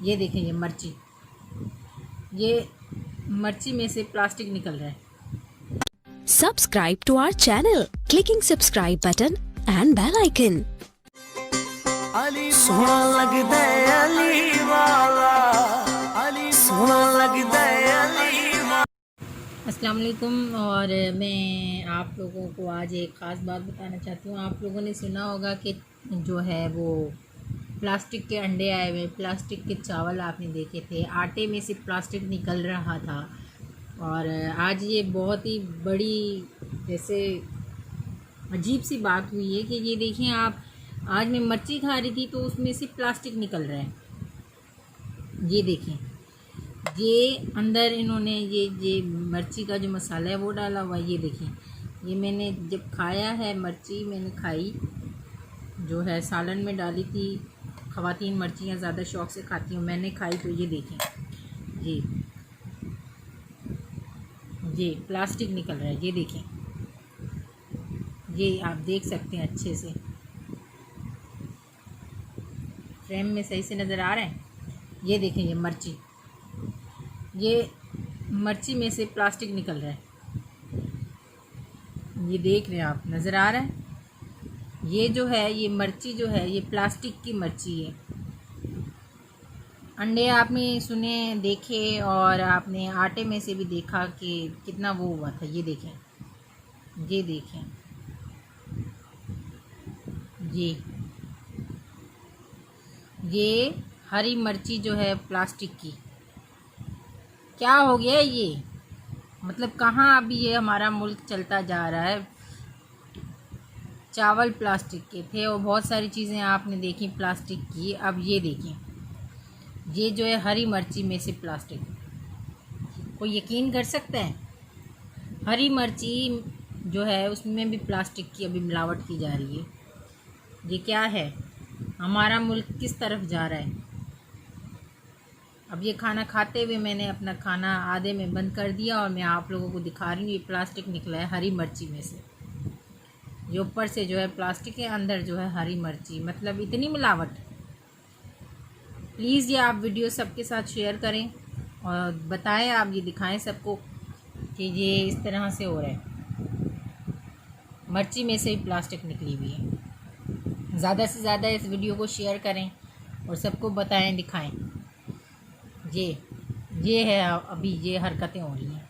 ये देखें, ये मिर्ची में से प्लास्टिक निकल रहा है। Subscribe to our channel, clicking subscribe button and bell icon. सोना लगदा है अली वाला, सोना लगदा है अली वाला। अस्सलाम वालेकुम। और मैं आप लोगों को आज एक ख़ास बात बताना चाहती हूँ। आप लोगों ने सुना होगा कि जो है वो प्लास्टिक के अंडे आए हुए, प्लास्टिक के चावल आपने देखे थे, आटे में से प्लास्टिक निकल रहा था। और आज ये बहुत ही बड़ी जैसे अजीब सी बात हुई है कि ये देखें आप, आज मैं मिर्ची खा रही थी तो उसमें से प्लास्टिक निकल रहा है। ये देखें, ये अंदर इन्होंने ये मिर्ची का जो मसाला है वो डाला हुआ है। ये देखें, ये मैंने जब खाया है, मिर्ची मैंने खाई जो है सालन में डाली थी। ख़वातीन मिर्चियाँ ज़्यादा शौक़ से खाती हूँ, मैंने खाई तो ये देखें, ये प्लास्टिक निकल रहा है। ये देखें, ये आप देख सकते हैं अच्छे से, फ्रेम में सही से नज़र आ रहा है। ये देखें, ये मिर्ची में से प्लास्टिक निकल रहा है। ये देख रहे हैं आप, नज़र आ रहा है। ये जो है, ये मिर्ची जो है, ये प्लास्टिक की मिर्ची है। अंडे आपने सुने, देखे, और आपने आटे में से भी देखा कि कितना वो हुआ था। ये देखें, ये हरी मिर्ची जो है प्लास्टिक की। क्या हो गया ये, मतलब कहाँ अभी ये हमारा मुल्क चलता जा रहा है। चावल प्लास्टिक के थे और बहुत सारी चीज़ें आपने देखी प्लास्टिक की। अब ये देखें, ये जो है हरी मिर्ची में से प्लास्टिक। कोई यकीन कर सकता है? हरी मिर्ची जो है उसमें भी प्लास्टिक की अभी मिलावट की जा रही है। ये क्या है, हमारा मुल्क किस तरफ जा रहा है? अब ये खाना खाते हुए मैंने अपना खाना आधे में बंद कर दिया और मैं आप लोगों को दिखा रही हूँ। ये प्लास्टिक निकला है हरी मिर्ची में से। ये ऊपर से जो है प्लास्टिक के अंदर जो है हरी मिर्ची, मतलब इतनी मिलावट। प्लीज़ ये आप वीडियो सबके साथ शेयर करें और बताएं, आप ये दिखाएं सबको कि ये इस तरह से हो रहा है। मिर्ची में से ही प्लास्टिक निकली हुई है। ज़्यादा से ज़्यादा इस वीडियो को शेयर करें और सबको बताएं, दिखाएं। ये है अभी ये हरकतें हो रही हैं।